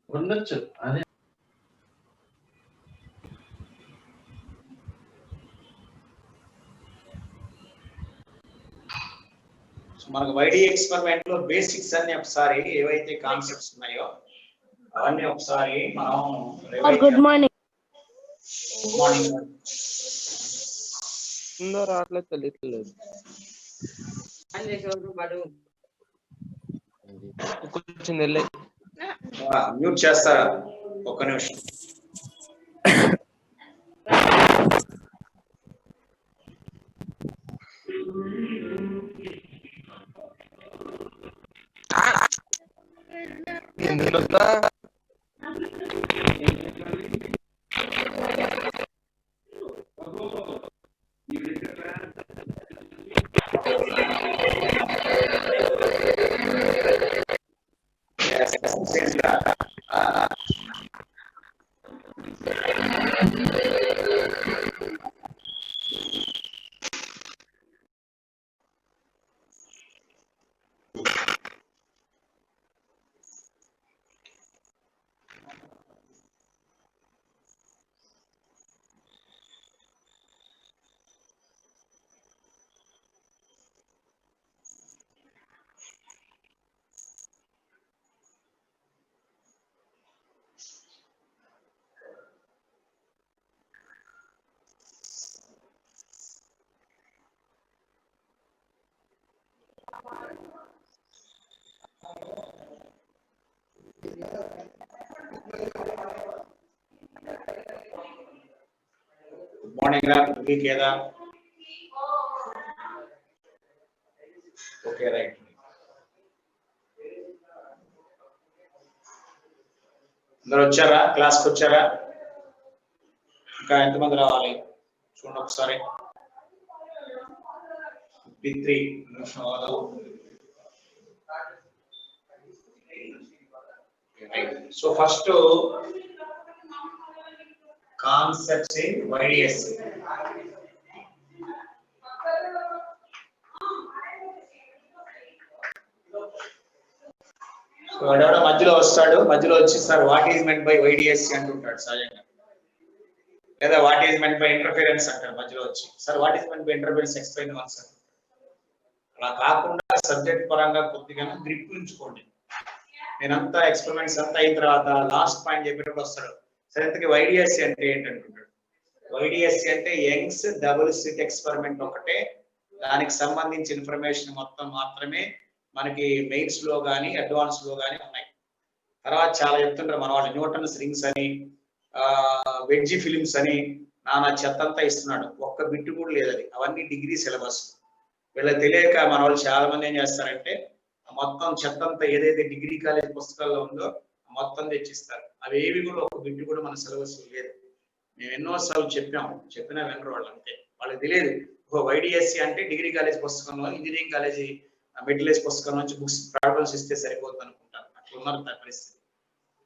ఉండొచ్చు అదే మనకు వైడి ఎక్స్పెరిమెంట్ లో బేసిక్స్ అన్ని ఒకసారి ఏవైతే కాన్సెప్ట్స్ ఉన్నాయో అవన్నీ ఒకసారి మనం గుడ్ మార్నింగ్ రావట్లేదు తెలియట్లేదు కొంచెం వెళ్ళి మ్యూట్ చేస్తారా ఒక్క నిమిషం ఎందుకు మార్నింగ్ కేదా ఓకే రైట్ అందరు వచ్చారా క్లాస్కి వచ్చారా ఇంకా ఎంతమంది రావాలి చూడండి ఒకసారి 53 నిమిషాలు so first concepts in YDS so ఎవడో మధ్యలో వస్తాడు మధ్యలో వచ్చి sir what is meant by YDS అంటుంటాడు సహజంగా లేదా what is meant by interference అంటారు మధ్యలో వచ్చి sir what is meant by interference explain once అంటారు అలా కాకుండా సబ్జెక్ట్ పరంగా కొద్దిగా గ్రిప్ ఉంచుకోండి నేనంతా ఎక్స్పెరిమెంట్స్ అంతా అయిన తర్వాత లాస్ట్ పాయింట్ చెప్పేటప్పుడు వస్తాడు సరే ఇంతకీ వైడిఎస్ అంటే ఏంటంటున్నాడు వైడిఎస్ అంటే యంగ్స్ డబుల్ స్లిట్ ఎక్స్పెరిమెంట్ ఒకటే దానికి సంబంధించిన ఇన్ఫర్మేషన్ మొత్తం మాత్రమే మనకి మెయిన్స్ లో కానీ అడ్వాన్స్ లో కానీ ఉన్నాయి తర్వాత చాలా చెప్తుంటారు మన వాళ్ళు న్యూటన్స్ రింగ్స్ అని వెడ్జి ఫిలిమ్స్ అని నానా చెత్తంతా ఇస్తున్నాడు ఒక్క బిట్టు కూడా లేదు అది అవన్నీ డిగ్రీ సిలబస్ వీళ్ళకి తెలియక మన వాళ్ళు చాలా మంది ఏం చేస్తారంటే మొత్తం చెత్తంతా ఏదైతే డిగ్రీ కాలేజ్ పుస్తకాల్లో ఉందో మొత్తం తెచ్చిస్తారు అవి ఏవి కూడా ఒక బిట్టు కూడా మన సిలబస్ లేదు మేము ఎన్నోసార్లు చెప్పినా వినరు వాళ్ళు అంతే వాళ్ళకి తెలియదు వైడిఎస్సి అంటే డిగ్రీ కాలేజ్ పుస్తకంలో ఇంజనీరింగ్ కాలేజీ మిడిల్ ఏజ్ పుస్తకం నుంచి బుక్స్ ప్రాబ్లమ్స్ ఇస్తే సరిపోతుంది అనుకుంటారు అట్లా ఉన్నారు పరిస్థితి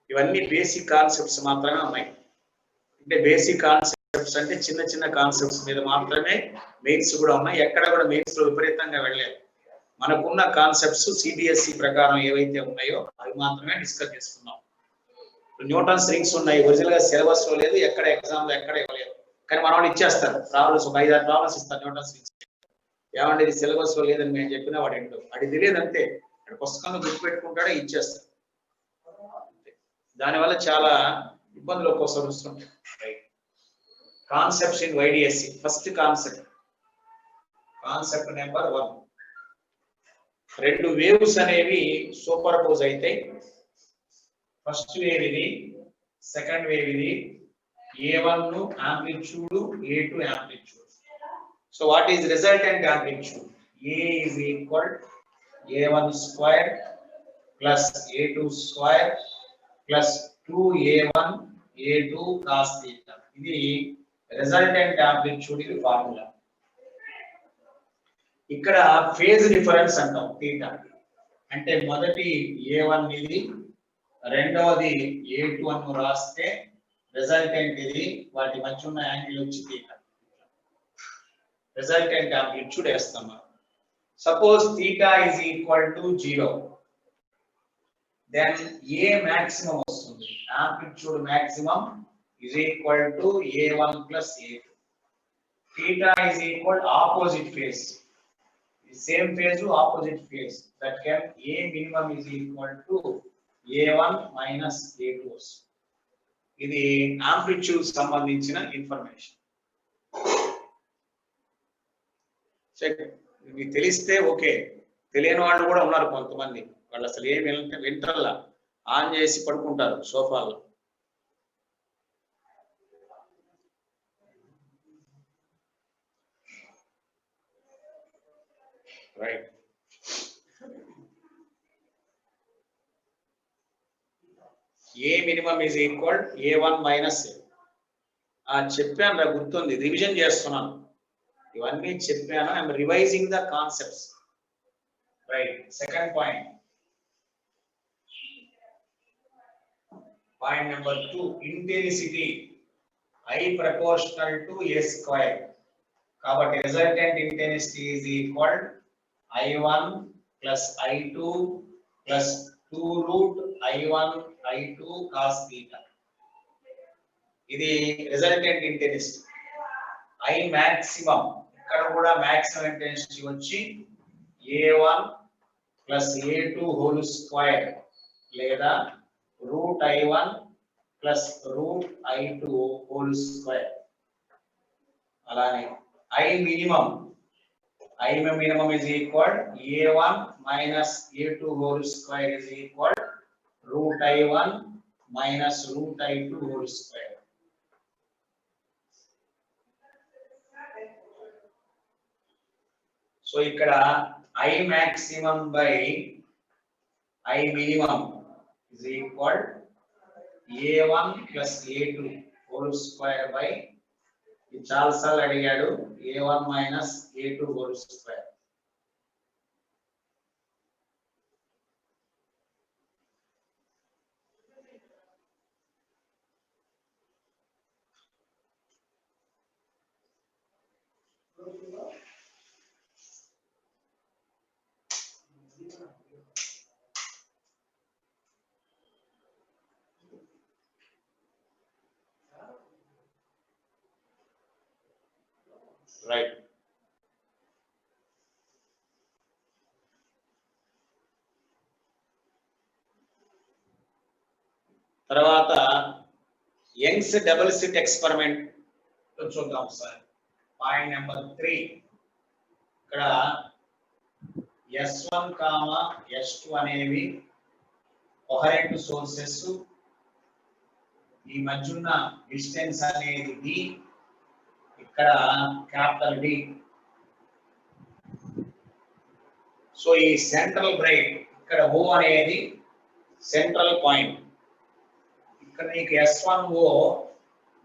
ఇవన్నీ బేసిక్ కాన్సెప్ట్స్ మాత్రమే ఉన్నాయి అంటే బేసిక్ కాన్సెప్ట్స్ అంటే చిన్న చిన్న కాన్సెప్ట్స్ మీద మాత్రమే మెయిన్స్ కూడా ఉన్నాయి ఎక్కడ కూడా మెయిన్స్ లో విపరీతంగా వెళ్ళలేదు మనకున్న కాన్సెప్ట్స్ సిబిఎస్ఈ ప్రకారం ఏవైతే ఉన్నాయో అవి మాత్రమే డిస్కస్ చేసుకున్నాం న్యూటన్స్ రింగ్స్ ఉన్నాయి ఒరిజినల్ గా సిలబస్ లో లేదు ఎక్కడ ఎగ్జామ్ లో ఎక్కడ ఇవ్వలేదు కానీ మన వాళ్ళు ఇచ్చేస్తారు ప్రాబ్లమ్స్ ఒక 5-6 ప్రాబ్లమ్స్ ఇస్తారు న్యూటన్స్ రింగ్స్ ఏమంటే ఇది సిలబస్ లో లేదని మేము చెప్పినా వాడు ఏంటో అది తెలియదు అంతే అక్కడ పుస్తకంలో గుర్తు పెట్టుకుంటాడే ఇచ్చేస్తారు దానివల్ల చాలా ఇబ్బందులు ఒక్కోసారి వస్తుంటాయి right concepts in YDSE first concept number 1 రెండు వేవ్స్ అనేవి సూపర్ పోజ్ అయితే ఫస్ట్ వేవ్ ఇది సెకండ్ వేవ్ ఇది A1 amplitude A2 amplitude so what is resultant amplitude A is equal A1 square plus A2 square plus 2A1 A2 cos theta ఇది resultant amplitude ఇది formula ఇక్కడ phase difference అంటాం theta అంటే మొదటి A1 ఇది రెండవది A2 అని రాస్తే రిజల్టెంట్ ఇది, వాటి మధ్య ఉన్న యాంగిల్ వచ్చి తీటా. రిజల్టెంట్ ఆంప్లిట్యూడ్ వేస్తాం మనం. Suppose theta is equal to 0, then A maximum వస్తుంది. Amplitude maximum is equal to a1 plus a2. Theta is equal opposite phase, same phase opposite phase, that can a minimum is equal to a1 minus a2. ఇది amplitude సంబంధించిన information. మీకు తెలిస్తే okay, తెలియని వాళ్ళు కూడా ఉన్నారు కొంతమంది. వాళ్ళు అసలు ఏమి వింటర్లా, ఆన్ చేసి పడుకుంటారు సోఫాలో. Right. A minimum is equal a1 minus a. చెప్పాను, గుర్తుంది, రివిజన్ చేస్తున్నాను, ఇవన్నీ చెప్పాను. I'm revising the concepts. Right. Second point, point number 2, intensity I proportional to a square. కాబట్టి resultant intensity is equal I1 plus I2 plus 2 root I1 I2 cos theta. ఇది resultant intensity. I maximum, ఇక్కడ కూడా maximum intensity వచ్చి a1 plus a2 whole square లేదా root I1 plus root I2 whole square. అలానే I minimum is equal a1 minus a2 whole square is equal root I1 minus root I2 whole square. So ఇక్కడ I maximum by I minimum is equal a1 plus a2 whole square by, ఇది చాలా సార్లు అడిగాడు, a1 minus a2 whole square. Right. తర్వాత Young's double slit experiment చూద్దాం sir. Point number 3, ఇక్కడ S1, S2 అనేవి coherent sources. ఈ మధ్య ఉన్న డిస్టెన్స్ అనేది D, ఇక్కడ క్యాపిటల్ D. సో ఈ సెంట్రల్ బ్రైట్, ఇక్కడ O అనేది సెంట్రల్ పాయింట్. ఇక్కడ నీకు S1O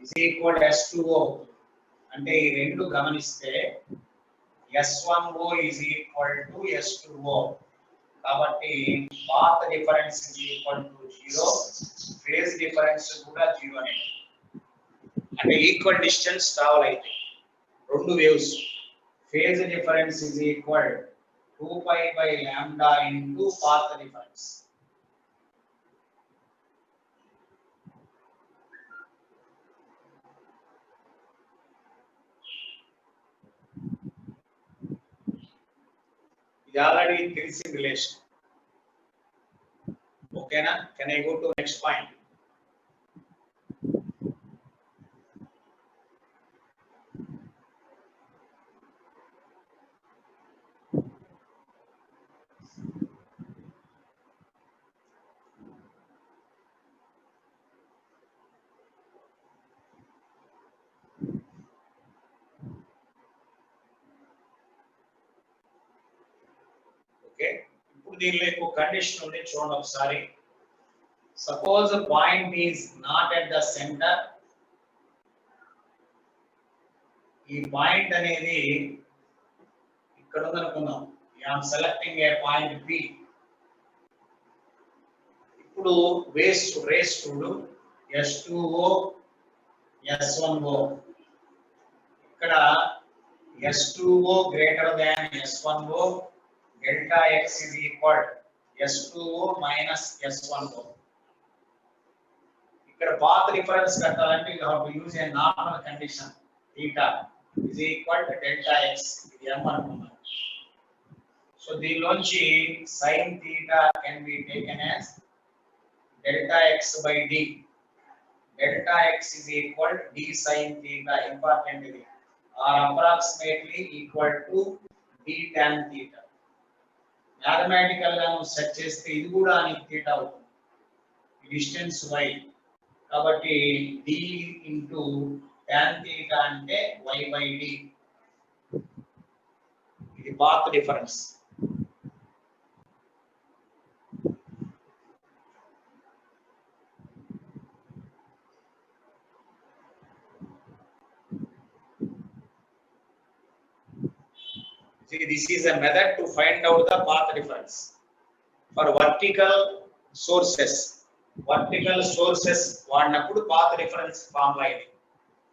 is equal to S2O, అంటే ఈ రెండు గమనిస్తే S1O is equal to S2O. కాబట్టి path difference is equal to 0, phase difference కూడా 0 నే. అంటే ఈక్వల్ డిస్టెన్స్ ట్రావెల్ అయితే రెండు waves, phase difference is equal 2π by lambda into path difference. ఇది ఆల్రెడీ తెలిసిన రిలేషన్. ఓకేనా? Can I go to next point? ఇప్పుడు దీనిలో ఒక కండిషన్ ఉంది, చూడండి ఒకసారి. Suppose point is not at the centre. ఈ పాయింట్ అనేది ఇక్కడ ఉందనుకుందాం. I'm selecting A point P. ఇప్పుడు రేస్ చూడు, S2O S1O. ఇక్కడ S2O greater than S1O, delta X is equal S2O minus S1O. ఇక్కడ path reference కట్టాలంటే you have to use a normal condition. Theta is equal to delta X. ఇది M అనుకున్నాం. So దీనిలోంచి sin theta can be taken as delta X by D. Delta X is equal to D sin theta. Important ఇది. Are approximately equal to D tan theta. Mathematical గా set చేస్తే ఇది కూడా అని theta అవుతుంది. Distance y. కాబట్టి D into tan theta అంటే y by D. ఇది path difference. See, this is a method to find out the path difference for vertical sources. Vertical sources వాడినప్పుడు path difference ఫార్ములా ఇది.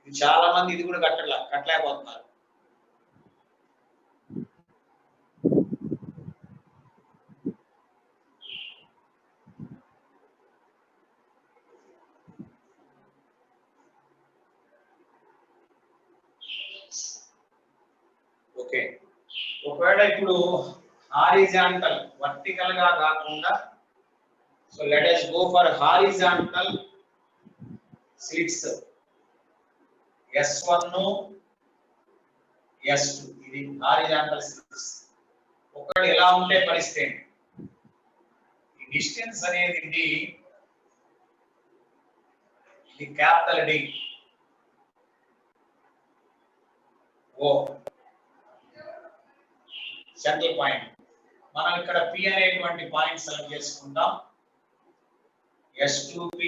ఇది చాలా మంది ఇది కూడా కట్టలేకపోతున్నారు. ఓకే, ఒకవేళ ఇప్పుడు హారిజాంటల్ వర్టికల్ గా కాకుండా, so let us go for horizontal slits S1 S2. ఇది హారిజాంటల్ slits. ఒకవేళ ఎలా ఉంటే పరిస్థితి ఏంటి? ఈ డిస్టెన్స్ అనేది ఇది capital D O central point. మనం ఇక్కడ P అనేటువంటి పాయింట్ సెలెక్ట్ చేసుకుంటాం. S2P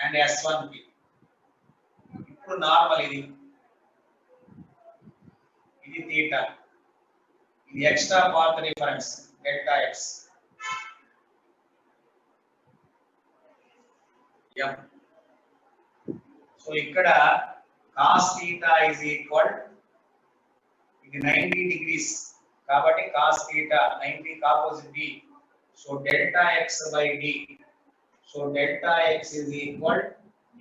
and S1P. ఇప్పుడు నార్మల్ ఇది థీటా. ఇది extra path reference delta X. M. So ఇక్కడ cos theta is equal, ఇది 90 degrees కాబట్టి cos theta 90 కి opposite D. So delta X by D. So delta X is equal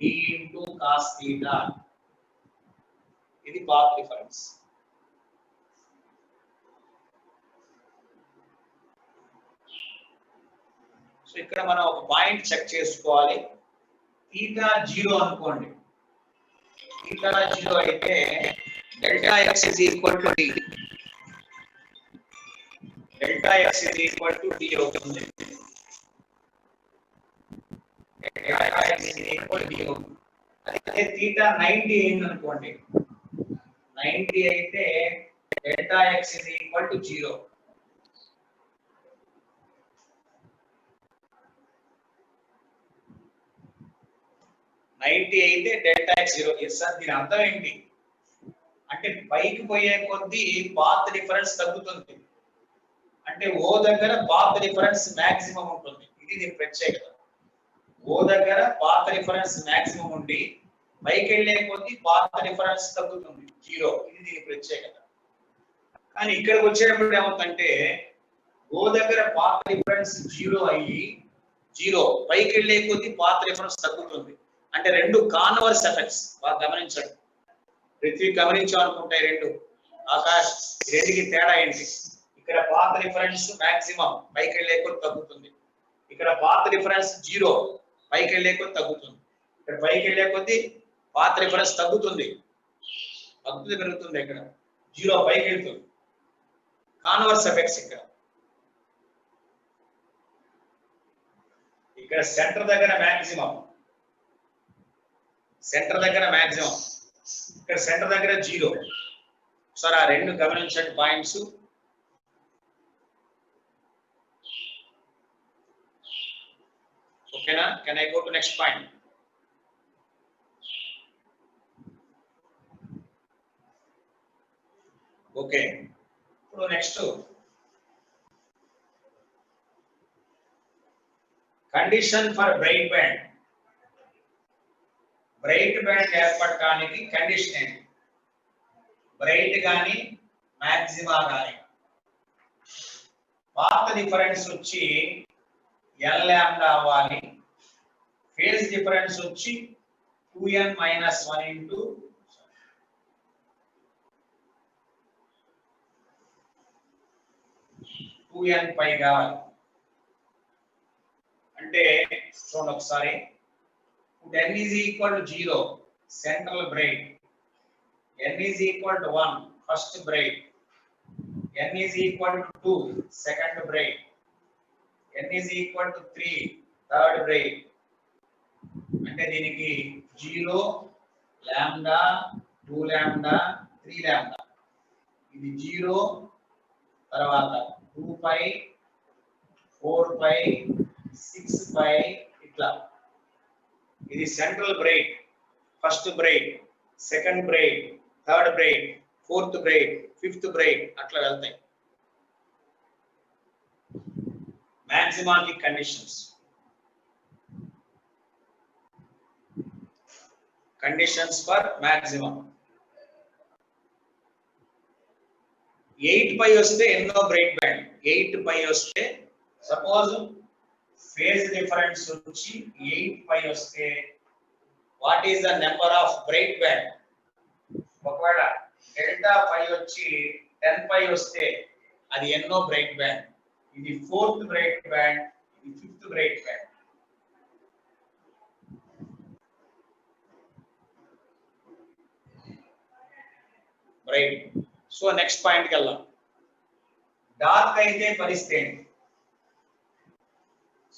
D into cos theta. ఇది path difference. So ఇక్కడ మనం ఒక point check చేసుకోవాలి. theta 0 అనుకోండి. theta 0 అయితే delta X is equal to D. delta X is equal to D అవుతుంది. delta X is equal to D అవుతుంది. అదే theta 90 అయింది అనుకోండి. 90 అయితే delta X is equal to 0. అయితే డెల్టా X 0. ఎస్ సార్, దీని అర్థం ఏంటి అంటే పైకి పోయే కొద్దీ పాత్ డిఫరెన్స్ తగ్గుతుంది. అంటే ఓ దగ్గర పాత్ డిఫరెన్స్ మాక్సిమం ఉంటుంది. ఇది దీని ప్రత్యేకత. ఓ దగ్గర పాత్ డిఫరెన్స్ మాక్సిమం ఉండి పైకి వెళ్ళే కొద్దీ పాత్ డిఫరెన్స్ తగ్గుతుంది 0. ఇది దీని ప్రత్యేకత. కానీ ఇక్కడికి వచ్చేటప్పుడు ఏమవుతుందంటే ఓ దగ్గర పాత్ డిఫరెన్స్ 0 అయ్యి 0 పైకి వెళ్ళే కొద్దీ పాత్ డిఫరెన్స్ తగ్గుతుంది. అంటే రెండు కాన్వర్స్ ఎఫెక్ట్స్. బాగా గమనించండి. పృథ్వీ గమనించాలనుకుంటే రెండు ఆకాష్, రెండుకి తేడా ఏంటి? ఇక్కడ పాత్ రిఫరెన్స్ మాక్సిమం పైకి వెళ్ళే కొద్ది తగ్గుతుంది. ఇక్కడ పాత్ రిఫరెన్స్ 0 పైకి వెళ్ళే కొద్ది తగ్గుతుంది. ఇక్కడ పైకి వెళ్ళే కొద్ది పాత్ రిఫరెన్స్ తగ్గుతుంది, పెరుగుతుంది. ఇక్కడ 0 పైకి వెళ్తుంది. Converse effects. ఇక్కడ సెంటర్ దగ్గర మాక్సిమం, ఇక్కడ సెంటర్ దగ్గర 0. సార్ ఆ రెండు గమనించండి పాయింట్స్. ఓకేనా? Can I go to next point? Okay, ఇప్పుడు next condition for bright band. Bright band ఏర్పడటానికి కండిషన్ ఏంటి? బ్రైట్ కానీ మాక్సిమా కానీ. పాత్ డిఫరెన్స్ వచ్చి n లాంబ్డా అవ్వాలి. ఫేజ్ డిఫరెన్స్ వచ్చి 2n మైనస్ 1 ఇంటూ 2n పై కావాలి. అంటే చూడండి ఒకసారి, n is equal to 0 central braid, n is equal to 1 first braid, n is equal to 2 second braid, n is equal to 3 third braid. అంటే దీనికి 0 lambda 2 lambda 3 lambda. ఇది 0 తర్వాత 2 పై 4 పై 6 పై ఇట్లా. ఇది central braid, first bride, second braid, third braid, fourth braid, fifth braid అట్లా వెళ్తాయి. మాక్సిమాకి conditions. Conditions for maximum. 8 పై వస్తే ఎన్నో బ్రైట్ బ్యాండ్? 8 పై వస్తే సపోజ్ ఫేజ్ డిఫరెన్స్ వచ్చి 8 పై వస్తే what is the number of bright band? ఒకవేళ డెల్టా పై వచ్చి 10 పై వస్తే అది ఎన్నో బ్రైట్ బ్యాండ్? ఇది 4th బ్రైట్ బ్యాండ్, ఇది 5th bright band. Right. So next పాయింట్కి వెళ్దాం. డార్క్ అయితే పరిస్థితి ఏంటి?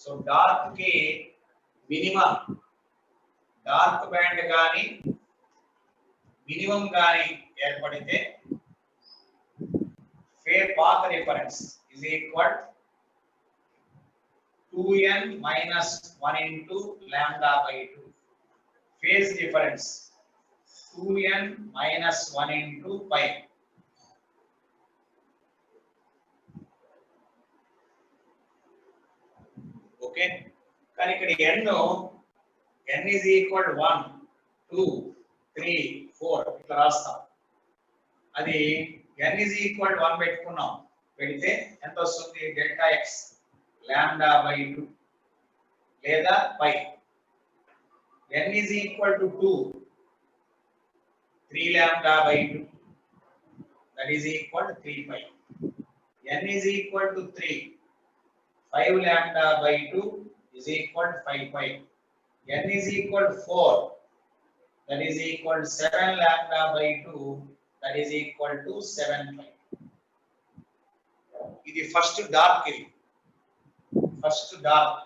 సో డార్క్ కి మినిమం, డార్క్ బ్యాండ్ కానీ మినిమం కానీ ఏర్పడితే path difference is equal 2n minus 1 into lambda by 2. Phase difference 2n minus 1 into pi. Okay, కానీ ఇక్కడ n is equal to 1 2 3 4 ఇట్లా రాస్తాం. అది n is equal to 1 పెట్టుకున్నాం, పెడితే ఎంత వస్తుంది? డెల్టా x లాంబ్డా బై 2 లేదా పై. n is equal to 2 3 lambda by 2 that is equal to 3 pi. n is equal to 3 5 lambda by 2 is equal to 5 pi. n is equal to 4 that is equal to 7 lambda by 2 that is equal to 7 pi. ఇది first dark. ఇది first dark.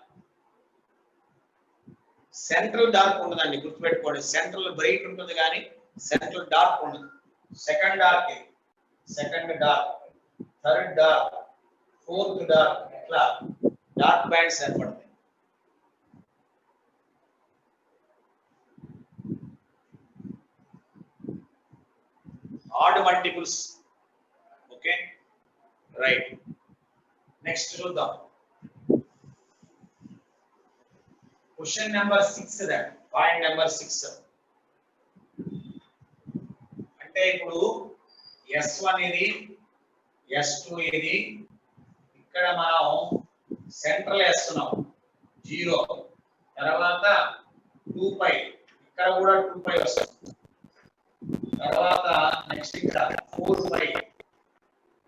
Central dark ఉండదండి, గుర్తుపెట్టుకోండి. Central bright ఉంటుంది కానీ central dark ఉండదు. Second dark, ఇది second dark, third dark, fourth dark, ఇట్లా dark bands ఏర్పడతాయి. Odd multiples. Okay, right. Next చూద్దాం. Question number 6, that point number 6. అంటే ఇప్పుడు S1 ఇది, S2 ఇది, ఇక్కడ మనం సెంట్రల్ వేస్తున్నాం 0, తర్వాత 2 పై, ఇక్కడ కూడా 2 పై వస్తుంది, తర్వాత నెక్స్ట్ ఇక్కడ 4 పై,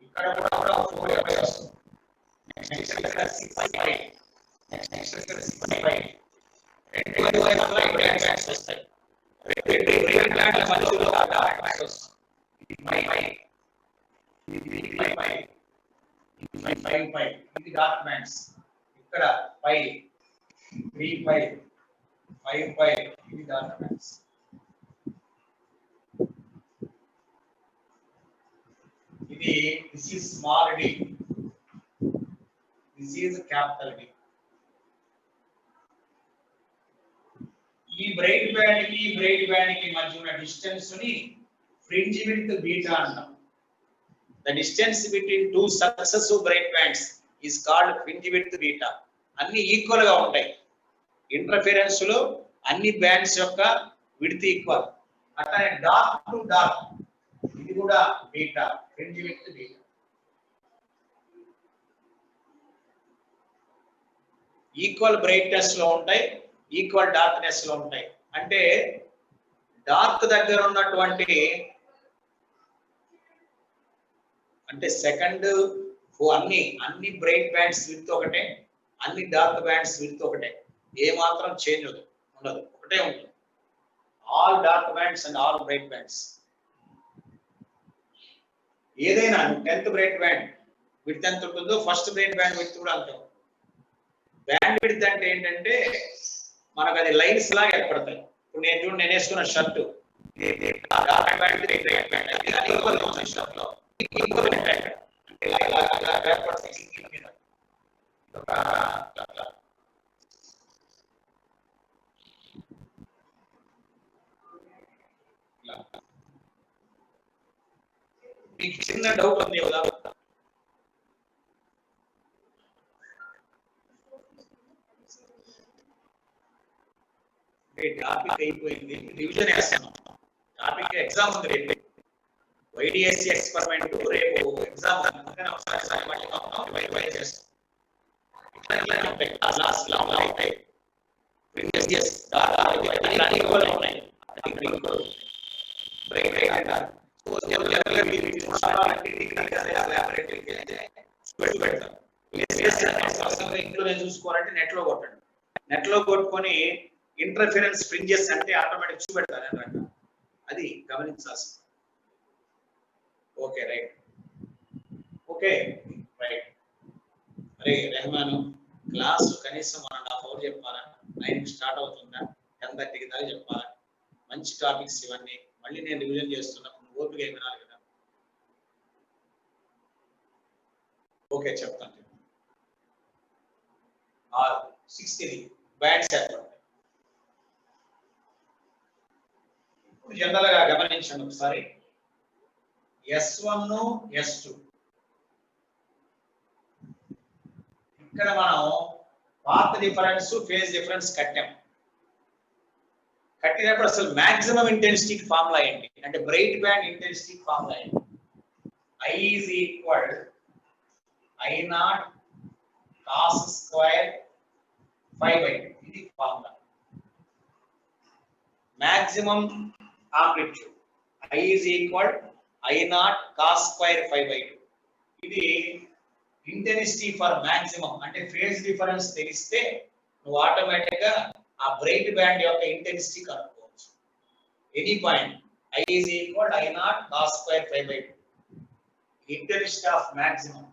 ఇక్కడ కూడా 4 పై వస్తుంది, నెక్స్ట్ ఇక్కడ 6 పై, నెక్స్ట్ ఇక్కడ 6 పై. రెండు వైపులా బ్రాంచెస్ వస్తాయి. రెండు బ్రాంచెల మధ్యలో డాట్ వస్తుంది. ఇది డాట్ బ్యాండ్స్. ఇక్కడ 5 3 5 5 ఇది డాట్ బ్యాండ్స్. ఇది this is small d, this is capital D. ఈ బ్రైట్ బ్యాండ్ కి బ్రైట్ బ్యాండ్ కి మధ్య ఉన్న డిస్టెన్స్ ని ఫ్రింజ్ విడ్త్ బీటా అంటాం. The distance between two successive bright bands is called fringe width beta. అన్ని ఈక్వల్ గా ఉంటాయి. ఇంటర్ఫిరెన్స్ లో అన్ని బ్యాండ్స్ యొక్క విడ్త్ ఈక్వల్. అట్లానే డార్క్ టు డార్క్ ఇది కూడా beta, fringe width beta. Equal brightness లో ఉంటాయి, ఈక్వల్ డార్క్నెస్ లో ఉంటాయి. అంటే డార్క్ దగ్గర ఉన్నటువంటి అంటే సెకండ్ అన్ని బ్రైట్ బ్యాండ్స్ విడ్త్ ఒకటే, అన్ని డార్క్ బ్యాండ్స్ విడ్త్ ఒకటే, ఏ మాత్రం చేంజ్ ఉండదు, ఒకటే ఉంటుంది. All dark bands and all bright bands. ఏదైనా 10th బ్రైట్ బ్యాండ్ విడ్త్ ఎంత ఉంటుందో ఫస్ట్ బ్రైట్ బ్యాండ్ విడ్త్ కూడా అంతే. బ్యాండ్ విడ్త్ అంటే ఏంటంటే మనకు అది లైన్స్ లాగా ఏర్పడతాయి. ఇప్పుడు నేను వేసుకున్న షర్ట్ మీకు చిన్న డౌట్ ఉంది కదా, టాపిక్ అయిపోయింది, రివిజన్ వేస్తాను. టాపిక్ ఎగ్జామ్ ఉంది రేపు, వైడిఎస్సి ఎక్స్పెరిమెంట్ రేపు ఎగ్జామ్ ఇంట్లో చూసుకోవాలంటే నెట్ లో కొట్టండి. నెట్ లో కొట్టుకొని ఇంటర్ఫిరెన్స్ ఫ్రింజెస్ అంటే ఆటోమేటిక్ చూపెడతారు అన్నమాట. అది గమనించాల్సింది. Okay right, okay right. అరే రెహమాను, క్లాస్ కనీసం 1.5 hours చెప్పాలా? 9కి స్టార్ట్ అవుతుందా? 10:30 దాకా చెప్పాలా? మంచి టాపిక్స్ ఇవన్నీ. మళ్ళీ నేను రివిజన్ చేస్తున్నప్పుడు ఓపిక వినాలి కదా. ఓకే చెప్తాను. 60 బ్యాండ్స్ ఏర్పడతాయి. ఇప్పుడు జనరల్ గా గమనించండి ఒకసారి. S1 S2 ఇక్కడ మనం పాత్ డిఫరెన్స్ ఫేజ్ డిఫరెన్స్ కట్టినప్పుడు అసలు మాక్సిమం ఇంటెన్సిటీ ఫార్ములా ఏంటి అంటే బ్రైట్ బ్యాండ్ ఇంటెన్సిటీ ఫార్ములా ఏంటి? I is equal I0 cos square 5/2. ఇది formula. Maximum amplitude I is equal I0 cos square 5/2. ఇది ఇంటెన్సిటీ ఫర్ మాక్సిమం అంటే ఫేజ్ డిఫరెన్స్ తెలిస్తే నువ్వు ఆటోమేటిక్ గా ఆ బ్రైట్ బ్యాండ్ యొక్క ఇంటెన్సిటీ కనుక్కోవచ్చు. Any point I is equal I0 cos square 5/2. Intensity of maximum.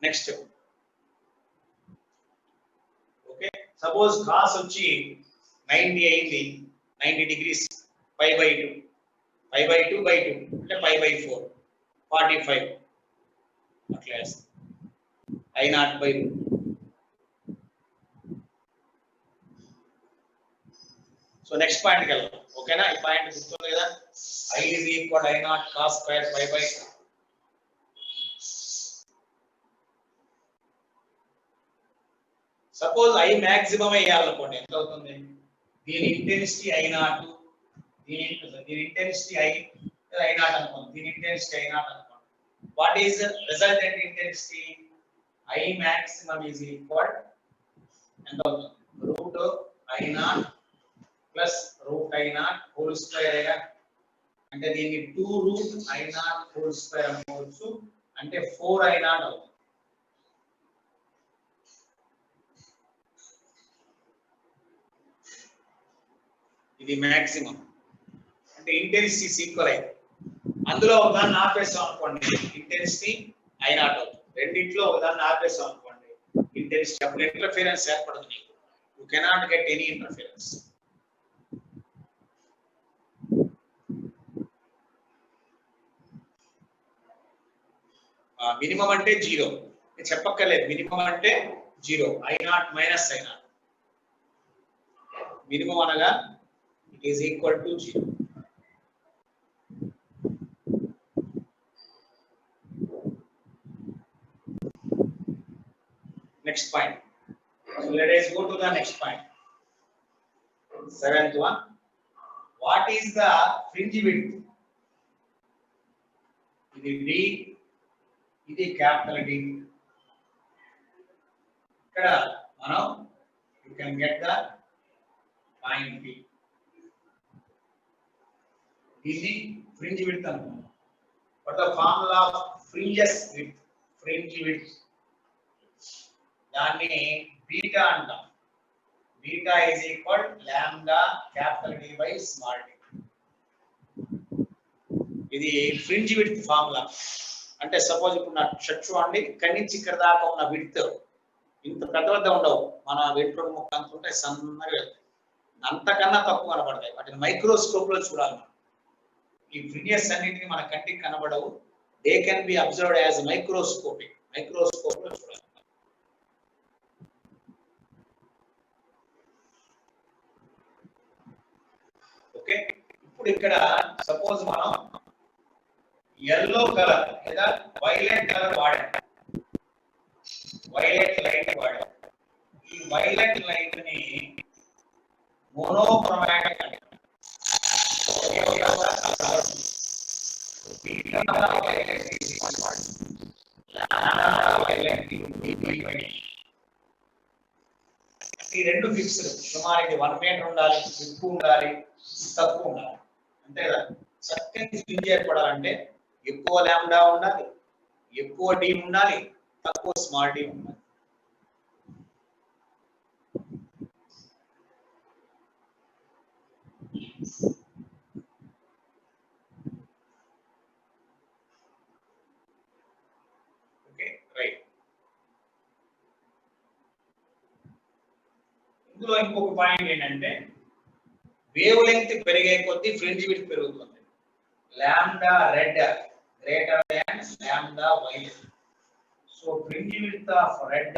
Next okay, suppose cos వచ్చి 90 అయింది, 90 degrees, π/2 అంటే π/4 45 అట్లా I0/2. సో నెక్స్ట్ పాయింట్కి వెళ్దాం. ఓకేనా? ఈ పాయింట్ గుర్తుంది కదా. I is equal I0 cos square 5/2. Suppose I maximum వేయాలనుకోండి, ఎంత అవుతుంది? దీని ఇంటెన్సిటీ I0, దీని ఇంటెన్సిటీ I0 అనుకోండి, దీని ఇంటెన్సిటీ I0 అనుకోండి. What is resultant intensity? I maximum is equal ఎంత అవుతుంది? √I0 plus √I0 whole square. అంటే దీన్ని 2√I0 హోల్ స్క్వేర్ అనుకోవచ్చు. అంటే 4I0 అవుతుంది. ఇది మాక్సిమం అంటే ఇంటెన్సిటీ ఈక్వల్ అయితే అందులో ఒకదాన్ని ఆపేసాం అనుకోండి, ఇంటెన్సిటీ I0 అవుతుంది. రెండిట్లో ఒకదాన్ని ఆపేసాం అనుకోండి, ఇంటెన్సిటీ. అప్పుడు ఇంటర్ఫిరెన్స్ ఏర్పడదు నీకు. You cannot get any interference. Minimum అంటే 0 చెప్పక్కర్లేదు. మినిమం అంటే 0, I0 మైనస్ I0. మినిమం అనగా it is equal to 0. Next point. So let us go to the next point. Seventh one. What is the fringe width? ఇది D, ఇది capital D. ఇక్కడ మనం you can get the point P. ఇది fringe width అనుకుందాం. What the formula of fringes width? Fringe width. దాన్ని beta అంటాం. Beta is equal lambda capital D by small d. ఇది fringe width formula. అంటే suppose ఇప్పుడు నా షర్ట్ చూడండి, ఇక్కడి నుంచి ఇక్కడ దాకా ఉన్న విడ్త్ ఇంత పెద్ద పెద్ద ఉండవు, మన వెంట్రుక ముక్క అంత ఉంటాయి, సన్నగా వెళ్తాయి, అంతకన్నా తక్కువ కనబడతాయి. వాటిని మైక్రోస్కోప్ లో చూడాలి మనం. ఈ ఫ్రింజెస్ అన్నింటినీ మన కంటికి కనబడవు. They can be observed as microscopic. Microscope లో చూడాలి. ఓకే, ఇప్పుడు ఇక్కడ సపోజ్ మనం yellow కలర్ లేదా వైలెట్ కలర్ వాడాం, వైలెట్ లైట్ వాడాం. ఈ వైలెట్ లైట్ ని మోనోక్రోమాటిక్ అంటారు. ఈ రెండు ఫిక్స్డ్. సుమారు 1 మీటర్ ఉండాలి, ఎక్కువ ఉండాలి, తక్కువ ఉండాలి, అంతే కదా. చక్కని ఫ్రింజ్ ఏర్పడాలంటే ఎక్కువ లాంబ్డా ఉండాలి, ఎక్కువ డి ఉండాలి, తక్కువ స్మాల్ డి ఉండాలి. Okay, right. ఇందులో ఇంకొక పాయింట్ ఏంటంటే వేవ్ లెంగ్త్ పెరిగే కొద్దీ ఫ్రింజ్ విడ్త్ పెరుగుతుంది. lambda red greater than lambda violet. So fringe width of red